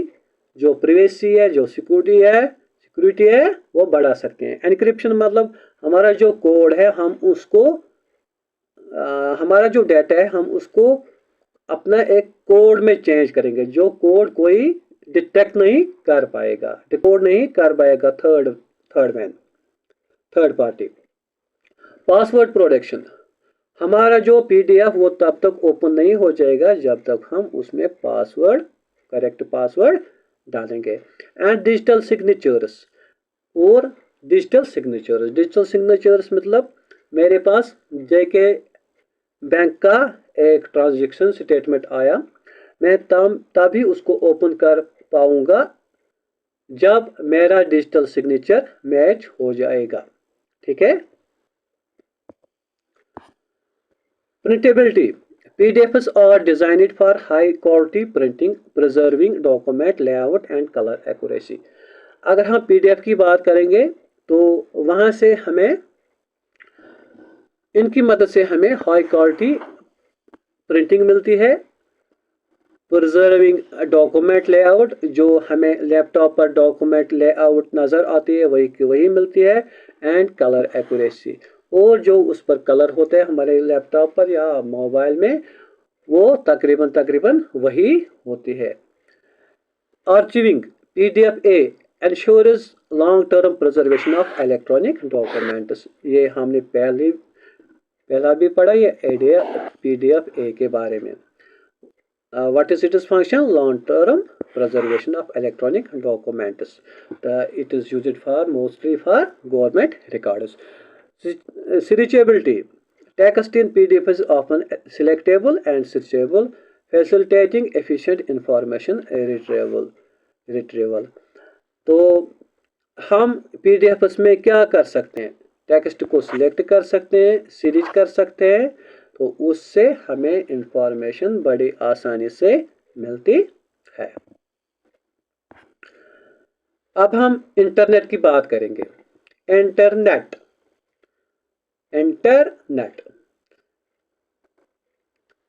जो प्राइवेसी है, जो सिक्योरिटी है वो बढ़ा सकते हैं। एनक्रिप्शन मतलब हमारा जो कोड है, हम उसको हमारा जो डाटा है हम उसको अपना एक कोड में चेंज करेंगे, जो कोड कोई डिटेक्ट नहीं कर पाएगा, डिकोड नहीं कर पाएगा थर्ड पार्टी। पासवर्ड प्रोटेक्शन, हमारा जो पीडीएफ वो तब तक ओपन नहीं हो जाएगा जब तक हम उसमें करेक्ट पासवर्ड डालेंगे। एंड डिजिटल सिग्नेचर्स मतलब मेरे पास जेके बैंक का एक ट्रांजैक्शन स्टेटमेंट आया, मैं तभी उसको ओपन कर पाऊंगा जब मेरा डिजिटल सिग्नेचर मैच हो जाएगा। ठीक है। प्रिंटेबिलिटी, PDFs are designed for high quality printing, preserving document layout and color accuracy। अगर हम PDF की बात करेंगे तो वहां से हमें इनकी मदद से हमें हाई क्वालिटी प्रिंटिंग मिलती है, प्रिजर्विंग डॉक्यूमेंट लेआउट, जो हमें लैपटॉप पर डॉक्यूमेंट लेआउट नज़र आती है वही की वही मिलती है, एंड कलर एक्यूरेसी, और जो उस पर कलर होते हैं हमारे लैपटॉप पर या मोबाइल में वो तकरीबन वही होती है। Archiving, PDF ensures long term preservation of electronic documents. ये हमने पहला भी पढ़ा ये पीडीएफ के बारे में। What is its function? Long-term preservation of electronic documents. It is used mostly for government records. Searchability. Text in PDF is often selectable and searchable, facilitating efficient information retrieval. तो हम PDFs में क्या कर सकते हैं? टेक्स्ट को select कर सकते हैं, सीरीज कर सकते हैं, तो उससे हमें इंफॉर्मेशन बड़ी आसानी से मिलती है। अब हम इंटरनेट की बात करेंगे। Internet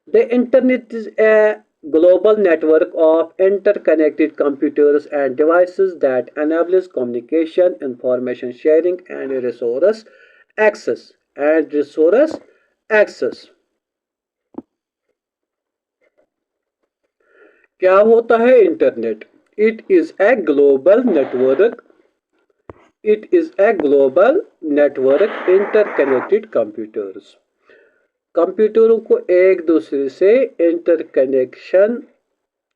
the internet is a global network of interconnected computers and devices that enables communication, information sharing and resource access। क्या होता है internet? It is a global network interconnected कंप्यूटरों को एक दूसरे से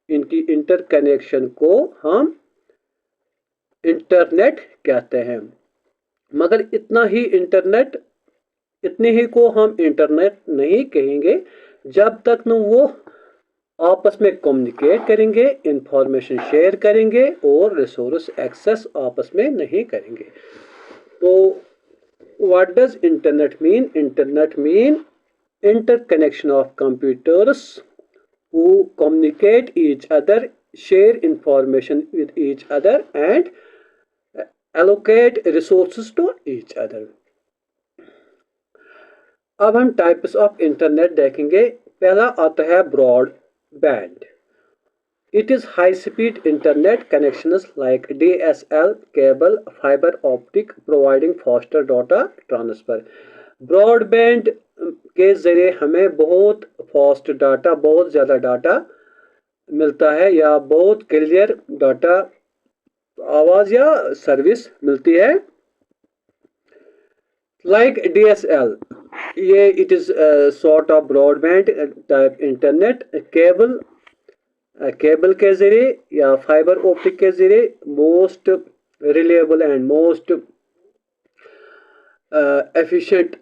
इनकी इंटरकनेक्शन को हम इंटरनेट कहते हैं। मगर इतने ही को हम इंटरनेट नहीं कहेंगे जब तक न वो आपस में कम्युनिकेट करेंगे, इंफॉर्मेशन शेयर करेंगे और रिसोर्स एक्सेस आपस में नहीं करेंगे। तो what does internet mean? Internet mean interconnection of computers who communicate each other, share information with each other and allocate resources to each other। अब हम टाइप्स ऑफ इंटरनेट देखेंगे। पहला आता है broadband. It is high speed internet connections like DSL cable, fibre optic, providing faster data transfer. Broadband के ज़रिए हमें बहुत फास्ट डाटा, बहुत ज़्यादा डाटा मिलता है या बहुत क्लियर डाटा, आवाज़ या सर्विस मिलती है। लाइक DSL, ये it is sort of broadband type internet. Cable cable के ज़रिए या फाइबर ऑप्टिक के ज़रिए most reliable and most efficient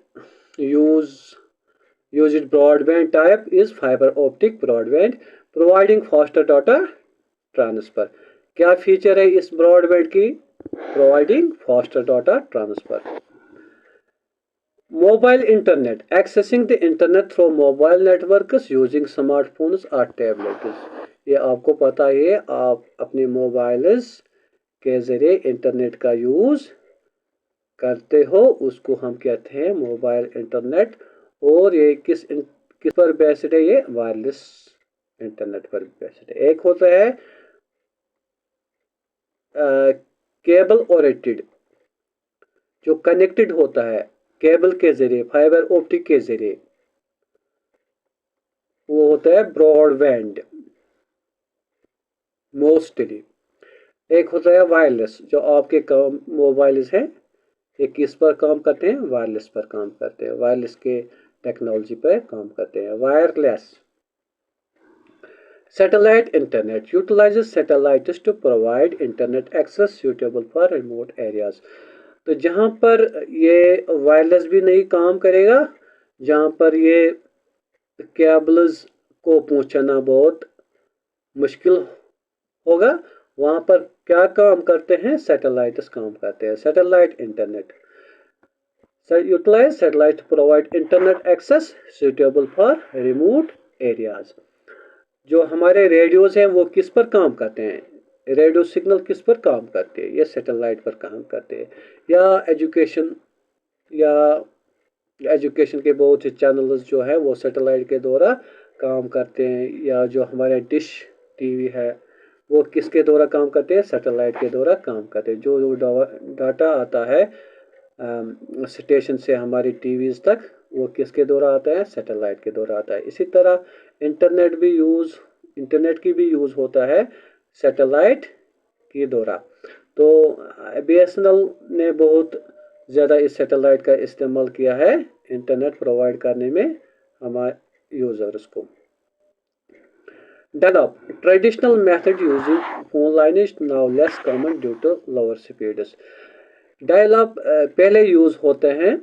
used broadband type is fiber optic broadband providing faster data transfer. क्या फीचर है इस ब्रॉडबैंड की? Providing faster data transfer. Mobile internet, accessing the internet through mobile networks using smartphones or tablets. ये आपको पता है, आप अपने मोबाइल्स के जरिए इंटरनेट का यूज करते हो, उसको हम कहते हैं मोबाइल इंटरनेट. और ये किस पर बेस्ड है? ये वायरलेस इंटरनेट पर बेस्ड है. एक होता है केबल ओरिएंटेड, जो कनेक्टेड होता है केबल के जरिए, फाइबर ऑप्टिक के जरिए, वो होता है ब्रॉडबैंड मोस्टली. एक होता है वायरलेस, जो आपके मोबाइल्स हैं, ये किस पर काम करते हैं? वायरलेस पर काम करते हैं, वायरलेस के टेक्नोलॉजी पर काम करते हैं. Wireless. Satellite internet utilizes satellites to provide internet access suitable for remote areas. तो जहाँ पर ये वायरलेस भी नहीं काम करेगा, जहाँ पर ये केबल्स को पहुँचाना बहुत मुश्किल होगा, वहाँ पर क्या काम करते हैं? सैटेलाइट्स काम करते हैं. Satellite internet. Utilize satellite to provide internet access suitable for remote areas. जो हमारे रेडियोज हैं वो किस पर काम करते हैं? रेडियो सिग्नल किस पर काम करते हैं? ये सैटेलाइट पर काम करते हैं. या एजुकेशन के बहुत से चैनल्स जो है वो सैटेलाइट के द्वारा काम करते हैं. या जो हमारे डिश टीवी है वो किसके द्वारा काम करते हैं? सैटेलाइट के द्वारा काम करते हैं. जो डाटा आता है स्टेशन से हमारी टीवीज तक, वो किसके द्वारा आता है? सैटेलाइट के द्वारा आता है. इसी तरह इंटरनेट की भी यूज़ होता है सैटेलाइट के द्वारा. तो BSNL ने बहुत ज़्यादा इस सैटेलाइट का इस्तेमाल किया है इंटरनेट प्रोवाइड करने में हमारे यूज़र्स को. Develop traditional method using phone line is now less common due to lower speeds. Dial पहले यूज़ होते हैं,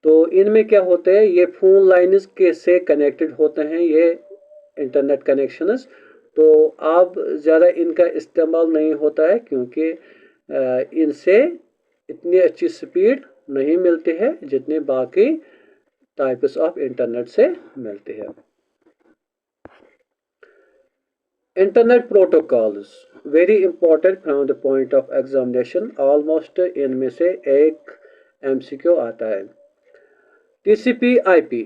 तो इनमें क्या होता है? ये फ़ोन लाइन्स के से कनेक्टेड होते हैं, ये इंटरनेट कनेक्शंस. तो अब ज़्यादा इनका इस्तेमाल नहीं होता है, क्योंकि इनसे इतनी अच्छी स्पीड नहीं मिलती है जितने बाकी टाइप्स ऑफ इंटरनेट से मिलती है. Internet protocols very important from the point of examination. Almost इनमें से एक MCQ आता है. TCP/IP.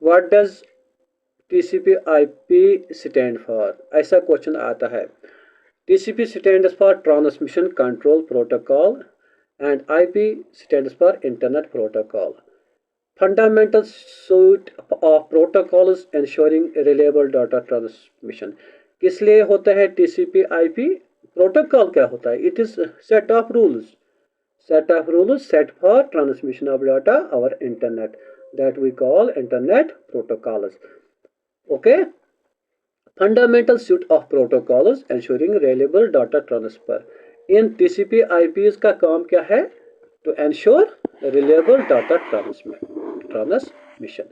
What does TCP/IP stand for? ऐसा क्वेश्चन आता है. TCP stands for transmission control protocol and IP stands for internet protocol. Fundamental suit of protocols ensuring reliable data transmission. किस लिए होता है TCP/IP? प्रोटोकॉल क्या होता है? It is set of rules set for transmission of data over internet that we call internet protocols. Okay. Fundamental suite of protocols ensuring reliable data transfer. In TCP/IPs का काम क्या है? To ensure reliable data transmission.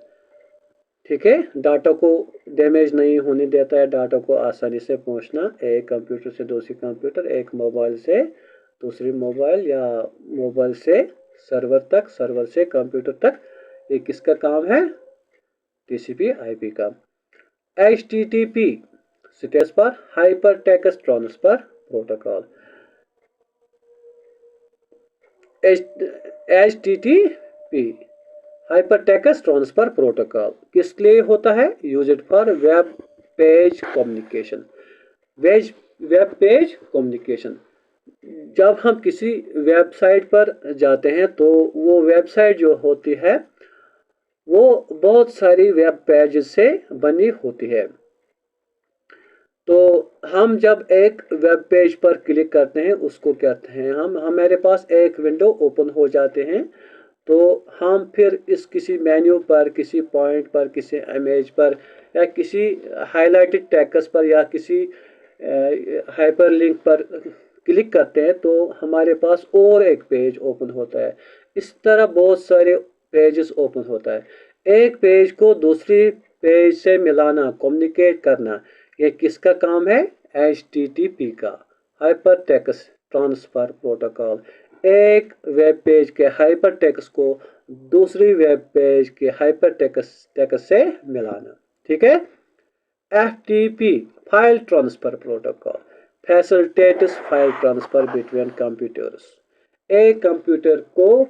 ठीक है. Data को damage नहीं होने देता है, डाटा को आसानी से पहुंचना एक कंप्यूटर से दूसरी कंप्यूटर, एक मोबाइल से दूसरी मोबाइल, या मोबाइल से सर्वर तक, सर्वर से कंप्यूटर तक. ये किसका काम है? TCP/IP का. HTTP stands for hyper text transfer protocol. HTTP hyper text transfer protocol किस लिए होता है? Used for web page communication. Web page communication. जब हम किसी वेबसाइट पर जाते हैं तो वो वेबसाइट जो होती है वो बहुत सारी वेब पेज से बनी होती है. तो हम जब एक वेब पेज पर क्लिक करते हैं, उसको कहते हैं हमारे पास एक विंडो ओपन हो जाते हैं. तो हम फिर इस किसी मेन्यू पर, किसी पॉइंट पर, किसी इमेज पर या किसी हाईलाइटेड टेक्स्ट पर या किसी हाइपरलिंक पर क्लिक करते हैं तो हमारे पास और एक पेज ओपन होता है। इस तरह बहुत सारे पेजेस ओपन होता है। एक पेज को दूसरी पेज से मिलाना, कम्युनिकेट करना, ये किसका काम है? HTTP का, हाइपर टेक्स्ट ट्रांसफर प्रोटोकॉल। एक वेब पेज के हाइपर टेक्स्ट को दूसरी वेब पेज के हाइपर टेक्स्ट से मिलाना। ठीक है। FTP, file transfer protocol, facilitates file transfer between computers. एक कंप्यूटर को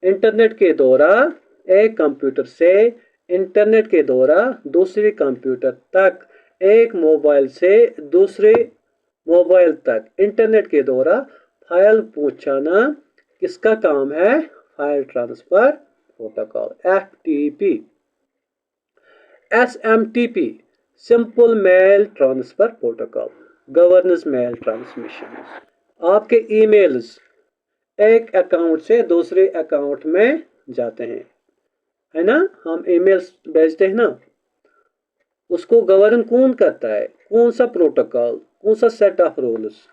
इंटरनेट के द्वारा, एक कंप्यूटर से इंटरनेट के द्वारा दूसरे कंप्यूटर तक, एक मोबाइल से दूसरे मोबाइल तक इंटरनेट के द्वारा फाइल पहुंचाना किसका काम है? File transfer protocol, FTP। SMTP, simple mail transfer protocol, governance mail transmission. आपके ईमेल्स एक अकाउंट से दूसरे अकाउंट में जाते हैं, है ना? हम ईमेल्स भेजते हैं ना, उसको गवर्न कौन करता है? कौन सा प्रोटोकॉल, कौन सा सेट ऑफ रूल्स?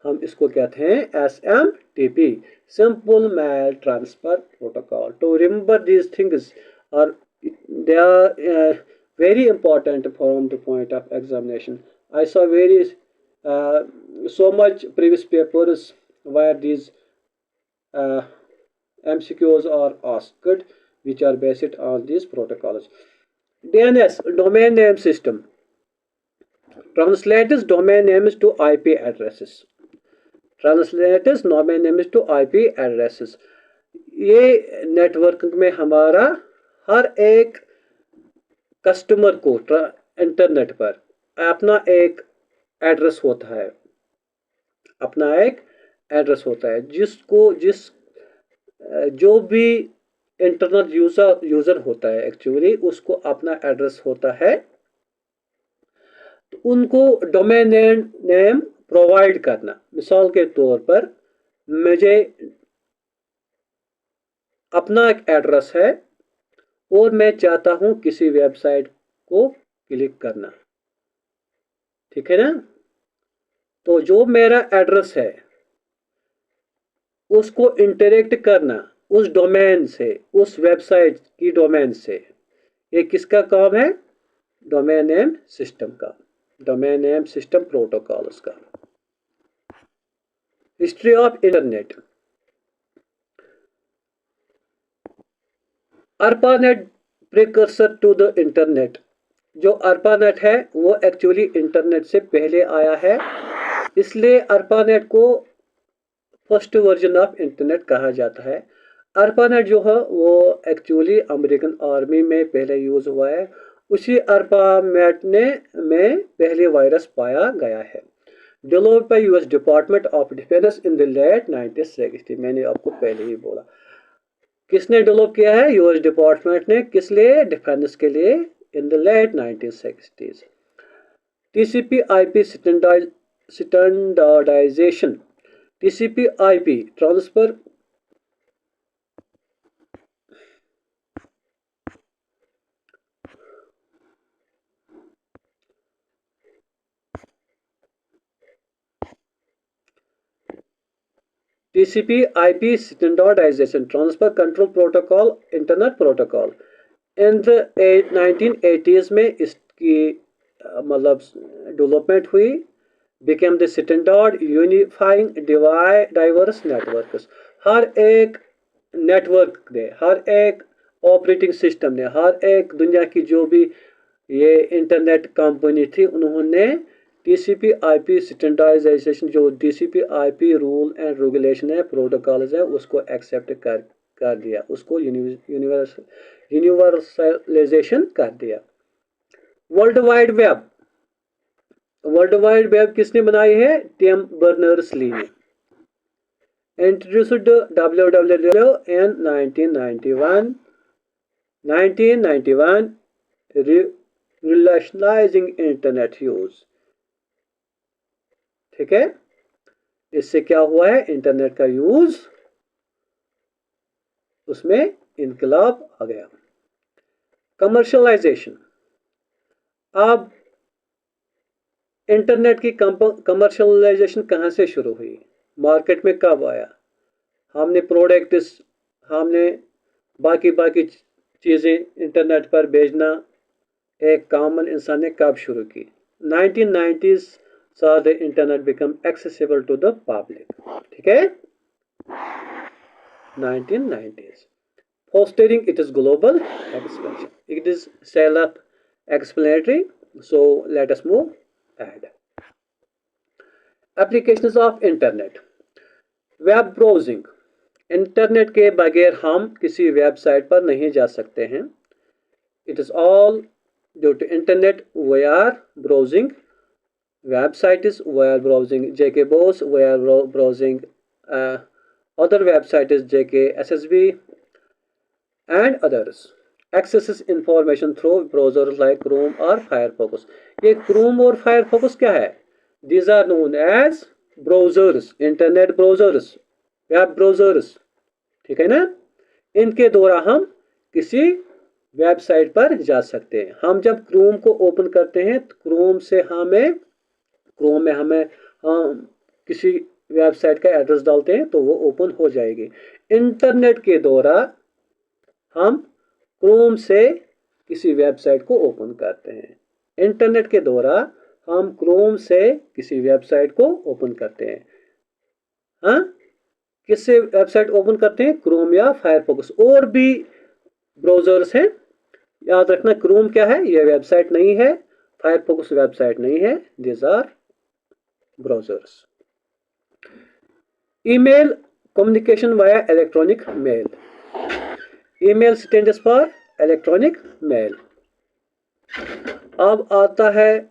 हम इसको कहते हैं SMTP, simple mail transfer protocol. To remember these things are they are very important from the point of examination. I saw so much previous papers where these MCQs are asked, which are based on these protocols. DNS, domain name system, translates domain names to IP addresses. Translates domain names to IP addresses. ये network में हमारा हर एक customer को internet पर अपना एक address होता है, अपना एक एड्रेस होता है जो भी इंटरनेट यूजर होता है एक्चुअली उसको अपना एड्रेस होता है। तो उनको डोमेन नेम प्रोवाइड करना। मिसाल के तौर पर मुझे अपना एक एड्रेस है और मैं चाहता हूं किसी वेबसाइट को क्लिक करना, ठीक है ना? तो जो मेरा एड्रेस है उसको इंटरेक्ट करना उस डोमेन से, उस वेबसाइट की डोमेन से, ये किसका काम है? डोमेन नेम सिस्टम का, डोमेन नेम सिस्टम प्रोटोकॉल्स का। History of internet. ARPANET precursor to the internet. जो ARPANET है वो एक्चुअली इंटरनेट से पहले आया है, इसलिए ARPANET को फर्स्ट वर्जन ऑफ इंटरनेट कहा जाता है। ARPANET जो है वो एक्चुअली अमेरिकन आर्मी में पहले यूज हुआ है। उसी ARPANET में पहले वायरस पाया गया है। Developed by US department of defence in the late 1960। मैंने आपको पहले ही बोला। किसने डेवलप किया है? US डिपार्टमेंट ने। किस लिए? डिफेंस के लिए, in the late 1960s। TCP/IP standardization. TCP/IP transfer TCP/IP standardization, transfer control protocol, internet protocol। In the 1980s में इसकी मतलब डेवलपमेंट हुई, became the standard unifying diverse networks. हर एक नेटवर्क ने, हर एक ऑपरेटिंग सिस्टम ने, हर एक दुनिया की जो भी ये इंटरनेट कंपनी थी, उन्होंने TCP/IP स्टैंडर्डाइजेशन, जो TCP/IP रूल एंड रेगुलेशन है, प्रोटोकॉल्स है, उसको एक्सेप्ट कर दिया, उसको यूनिवर्सलाइजेशन कर दिया। World wide web. World wide web किसने बनाई है? टिम बर्नर्स-ली ने। Introduced WWW in 1991 revolutionizing internet use. ठीक है, इससे क्या हुआ है? इंटरनेट का यूज उसमें इनकलाब आ गया। कमर्शलाइजेशन, अब इंटरनेट की कमर्शलाइजेशन कहाँ से शुरू हुई, मार्केट में कब आया, हमने प्रोडक्ट्स, हमने बाकी बाकी चीज़ें इंटरनेट पर भेजना एक कॉमन इंसान ने कब शुरू की। 1990s saw the internet become accessible to the public, ठीक है, 1990s, fostering its global expansion. It is self-explanatory, so let us move ahead. Applications of internet, web browsing, internet के बगैर हम किसी वेबसाइट पर नहीं जा सकते हैं। It is all due to internet we are browsing websites, we are browsing JKBoss, we are browsing other websites JK SSB and others. Accesses information through browsers like Chrome or Firefox. ये Chrome और Firefox क्या है? These are known as browsers, internet browsers, web browsers, ठीक है ना। इनके द्वारा हम किसी वेबसाइट पर जा सकते हैं। हम जब क्रोम को ओपन करते हैं तो क्रोम में हमें हम किसी वेबसाइट का एड्रेस डालते हैं तो वो ओपन हो जाएगी। इंटरनेट के द्वारा हम क्रोम से किसी वेबसाइट को ओपन करते हैं। इंटरनेट के द्वारा हम क्रोम से किसी वेबसाइट को ओपन करते हैं। हाँ, किससे वेबसाइट ओपन करते हैं? क्रोम या फायरफॉक्स। और भी ब्राउजर्स हैं, याद रखना क्रोम क्या है, यह वेबसाइट नहीं है, फायरफॉक्स वेबसाइट नहीं है, these are browsers. Email communication via electronic mail, email stands for electronic mail. अब आता है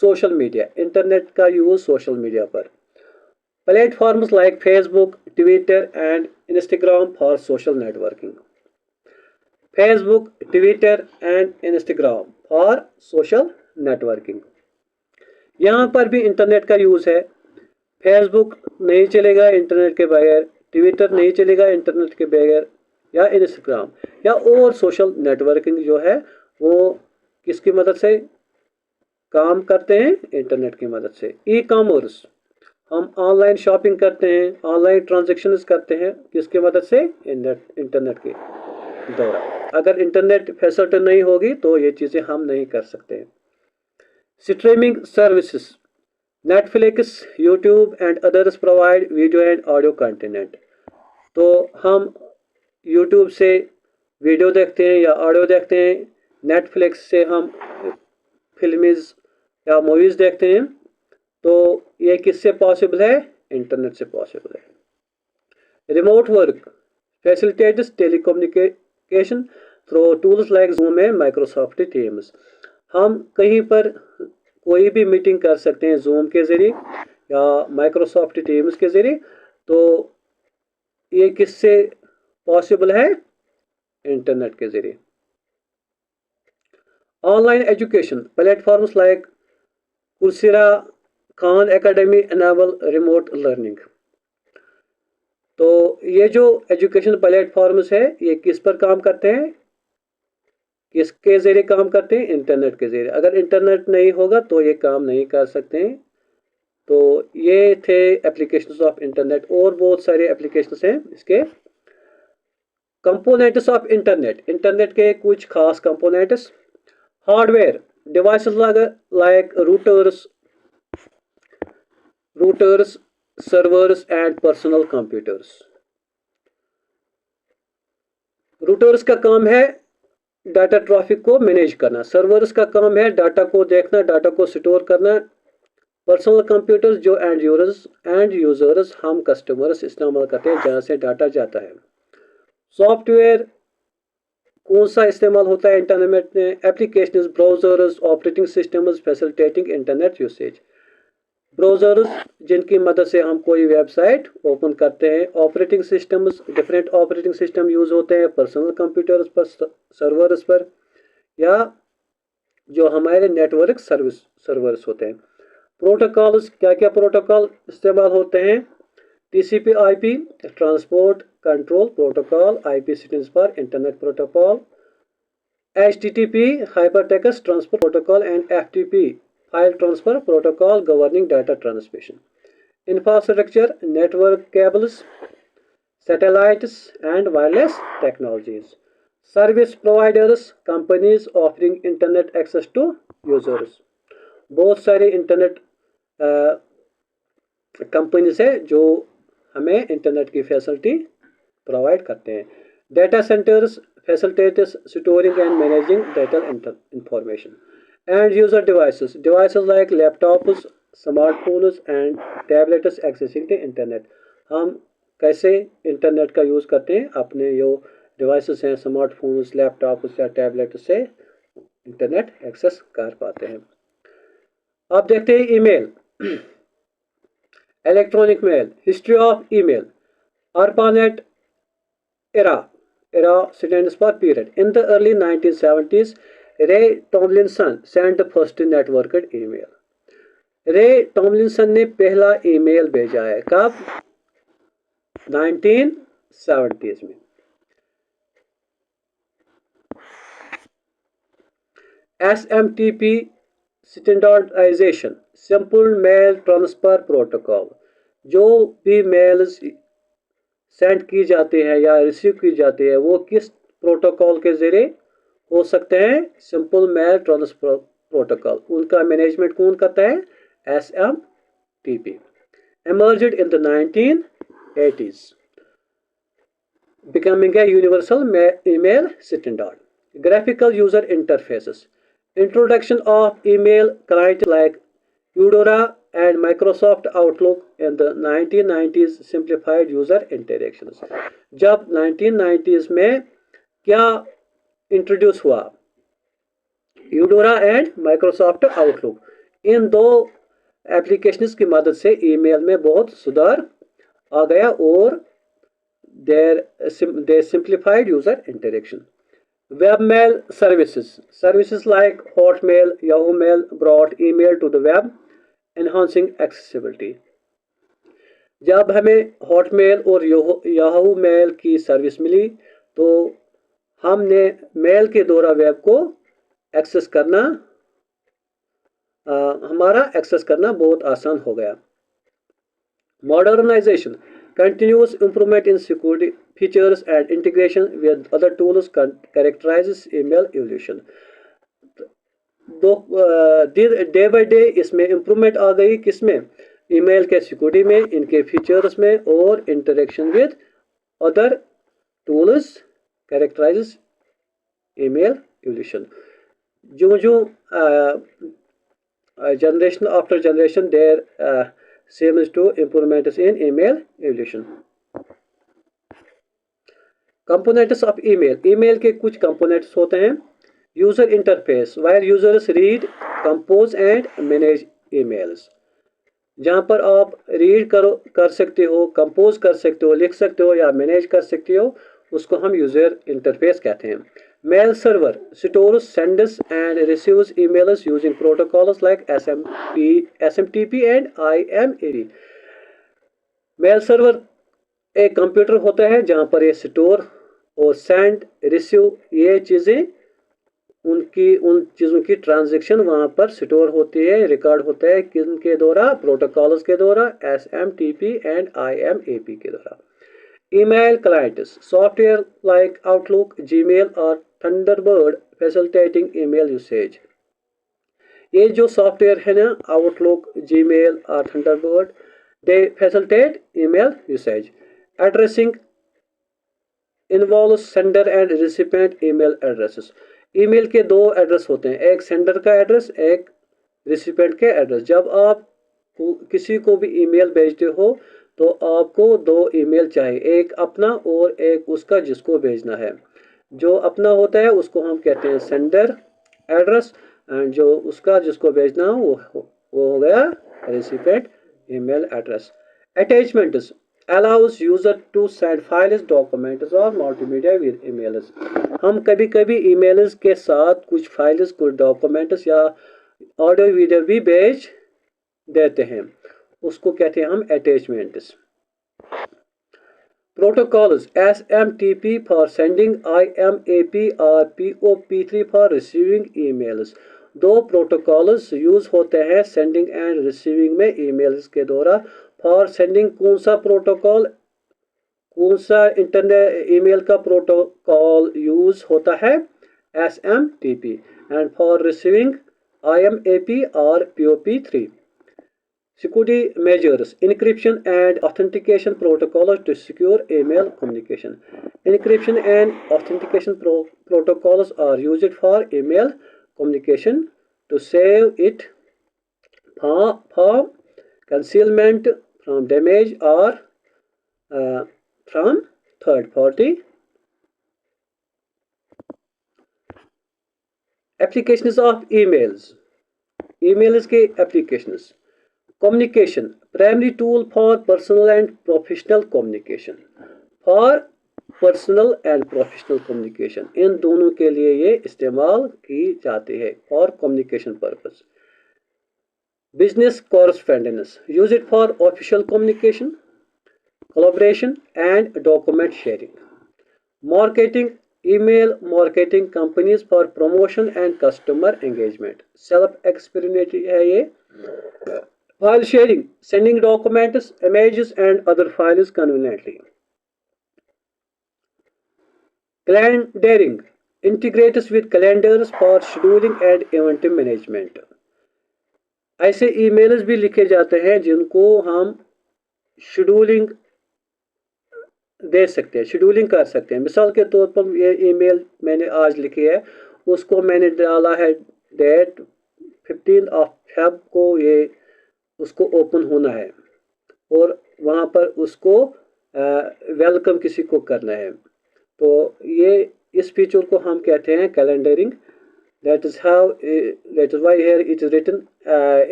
सोशल मीडिया, इंटरनेट का यूज सोशल मीडिया पर। Platforms like Facebook, Twitter and Instagram for social networking. Facebook, Twitter and Instagram for social networking. यहाँ पर भी internet का use है। फेसबुक नहीं चलेगा इंटरनेट के बगैर, ट्विटर नहीं चलेगा इंटरनेट के बगैर, या इंस्टाग्राम या और सोशल नेटवर्किंग जो है वो किसकी मदद से काम करते हैं? इंटरनेट की मदद से। ई कॉमर्स, हम ऑनलाइन शॉपिंग करते हैं, ऑनलाइन ट्रांजेक्शन्स करते हैं, किसकी मदद से? इंटरनेट के द्वारा। अगर इंटरनेट फैसिलिटी नहीं होगी तो ये चीज़ें हम नहीं कर सकते हैं। Streaming services, Netflix, YouTube and others provide video and audio content. तो हम यूट्यूब से वीडियो देखते हैं या ऑडियो देखते हैं, नेटफ्लिक्स से हम फिल्म्स या मूवीज़ देखते हैं। तो ये किससे पॉसिबल है? इंटरनेट से पॉसिबल है। Remote work facilitates telecommunication through tools like zoom and Microsoft teams. हम कहीं पर कोई भी मीटिंग कर सकते हैं जूम के ज़रिए या माइक्रोसॉफ्ट टीम्स के ज़रिए। तो ये किससे पॉसिबल है? इंटरनेट के ज़रिए। Online education platforms like Coursera, Khan Academy enable remote learning. तो ये जो एजुकेशन प्लेटफॉर्म्स है ये किस पर काम करते हैं? किसके ज़रिए काम करते हैं? इंटरनेट के ज़रिए। अगर इंटरनेट नहीं होगा तो ये काम नहीं कर सकते हैं। तो ये थे एप्लीकेशंस ऑफ इंटरनेट, और बहुत सारे एप्लीकेशंस हैं इसके। कंपोनेंट्स ऑफ इंटरनेट, इंटरनेट के कुछ खास components. Hardware devices like routers, servers and personal computers. Routers का काम है डाटा ट्रैफिक को मैनेज करना, सर्वर्स का काम है डाटा को देखना, डाटा को स्टोर करना। पर्सनल कंप्यूटर्स जो एंड यूजर्स हम कस्टमर्स इस्तेमाल करते हैं जहाँ से डाटा जाता है। सॉफ्टवेयर कौन सा इस्तेमाल होता है इंटरनेट में? Applications, browsers, operating systems facilitating internet usage. Browsers जिनकी मदद से हम कोई वेबसाइट ओपन करते हैं, operating systems, different operating system use होते हैं पर्सनल कंप्यूटर्स पर, सर्वर्स पर, या जो हमारे नेटवर्क सर्वर्स होते हैं। प्रोटोकॉल्स, क्या क्या प्रोटोकॉल इस्तेमाल होते हैं? TCP/IP Transport Control Protocol, IP stands for Internet Protocol. HTTP Hypertext Transfer Protocol and FTP File Transfer Protocol governing data transmission. Infrastructure, network cables, satellites and wireless technologies. Service providers, companies offering internet access to users. बहुत सारे internet companies है जो हमें internet की facility provide करते हैं. Data centres facilitates storing and managing data information. And user devices like laptops, smartphones and tablets accessing the internet. हम कैसे इंटरनेट का यूज़ करते हैं, अपने जो डिवाइसेस हैं स्मार्टफोन्स, लैपटॉप्स या टैबलेट से इंटरनेट एक्सेस कर पाते हैं. अब देखते हैं email. Electronic mail. History of email. ARPANET era stands for period. In the early 1970s, Ray Tomlinson sent the first networked email. Ray Tomlinson ने पहला ईमेल भेजा है. कब? 1970s में. SMTP standardisation, simple mail transfer protocol. जो भी mails send की जाती है या रिसीव की जाती है वो किस प्रोटोकॉल के जरिए हो सकते हैं? Simple mail transfer protocol. उनका मैनेजमेंट कौन करता है? SMTP. Emerged in the 1980s, becoming a universal email standard. Graphical user interfaces. Introduction of email clients like Eudora and Microsoft Outlook in the 1990s simplified user interactions. जब 1990s में क्या introduce हुआ? Eudora and Microsoft Outlook. इन दो applications की मदद से email में बहुत सुधार आ गया और they simplified user interaction. Webmail services like Hotmail, Yahoo Mail brought email to the web, enhancing accessibility. जब हमें हॉटमेल और याहू मेल की सर्विस मिली तो हमने मेल के द्वारा वेब को एक्सेस करना हमारा एक्सेस करना बहुत आसान हो गया. Modernisation. Continuous improvement in security features and integration with other tools characterizes email evolution. Day by day इसमें इम्प्रूवमेंट आ गई. किसमें? ईमेल के सिक्योरिटी में, इनके फीचर्स में और interaction with other tools कैरेक्टराइजेस email evolution. जो generation after generation there seems to improvements in email evolution. Components of email. Email के कुछ कंपोनेंट्स होते हैं. User interface, where users read, compose and manage emails. जहाँ पर आप रीड कर सकते हो, कंपोज कर सकते हो, लिख सकते हो या मैनेज कर सकते हो, उसको हम यूजर इंटरफेस कहते हैं. Mail server stores, sends and receives emails using protocols like SMTP and IMAP. Mail server एक कंप्यूटर होता है जहाँ पर ये स्टोर और सेंड, रिसीव, ये चीज़ें उन चीज़ों की ट्रांजैक्शन वहाँ पर स्टोर होती है, रिकॉर्ड होता है. किनके द्वारा? प्रोटोकॉल्स के द्वारा, SMTP एंड IMAP के द्वारा. Email clients, software like Outlook, Gmail or Thunderbird facilitating email usage. ये जो सॉफ्टवेयर है ना, Outlook, Gmail और Thunderbird, they facilitate email usage. Addressing involves sender and recipient email addresses. Email के दो एड्रेस होते हैं, एक सेंडर का एड्रेस, एक रिसिपेंट के एड्रेस. जब आप किसी को भी ईमेल भेजते हो तो आपको दो ईमेल चाहिए, एक अपना और एक उसका जिसको भेजना है. जो अपना होता है उसको हम कहते हैं सेंडर एड्रेस एंड जो उसका जिसको भेजना हो वो हो गया recipient email address. Attachments allows user to send files, documents और multimedia with emails. हम कभी कभी ईमेल्स के साथ कुछ फाइल्स, कुछ डॉक्यूमेंट्स या ऑडियो वीडियो भी भेज देते हैं, उसको कहते हैं हम attachments. Protocols SMTP for sending, IMAP or POP3 for receiving emails. दो प्रोटोकॉल्स यूज होते हैं सेंडिंग एंड रिसीविंग में ईमेल्स के द्वारा। फॉर सेंडिंग कौन सा प्रोटोकॉल, कौन सा इंटरनेट ईमेल का प्रोटोकॉल यूज होता है, SMTP, and for receiving IMAP और POP3। Security measures, encryption and authentication protocols to secure email communication. Encryption and authentication protocols are used for email communication to save it from concealment, from damage, or from third party. Applications of emails. Emails के applications. Communication, primary tool for personal and professional communication. For personal and professional communication, इन दोनों के लिए ये इस्तेमाल की जाती है for communication purpose. Business correspondence, use it for official communication, collaboration and document sharing. Marketing, email marketing companies for promotion and customer engagement. Self-explanatory है ये. File sharing, sending documents, images and other files conveniently. Calendaring, integrates with calendars for scheduling and event management. ऐसे emails भी लिखे जाते हैं जिनको हम scheduling दे सकते हैं, शेड्यूलिंग कर सकते हैं। मिसाल के तौर पर ये ईमेल मैंने आज लिखी है, उसको मैंने डाला है डेट 15 Feb को, ये उसको ओपन होना है और वहाँ पर उसको वेलकम किसी को करना है, तो ये इस फीचर को हम कहते हैं calendering. That is why here it is written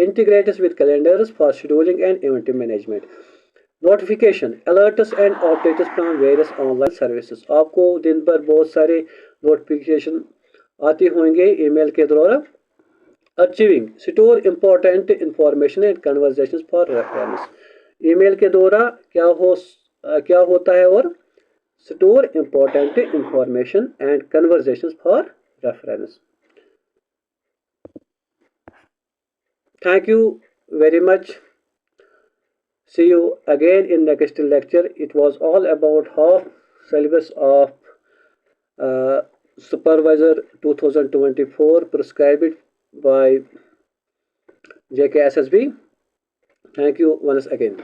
integrates with calendars for scheduling and event management. Notification, alerts and updates from various online services. आपको दिन भर बहुत सारे नोटिफिकेशन आती होंगे ईमेल के द्वारा. Archiving, store important information and conversations for reference. Email के द्वारा क्या होता है, और store important information and conversations for reference. Thank you very much. See you again in next lecture. It was all about half syllabus of Supervisor 2024 prescribed by JKSSB. Thank you once again.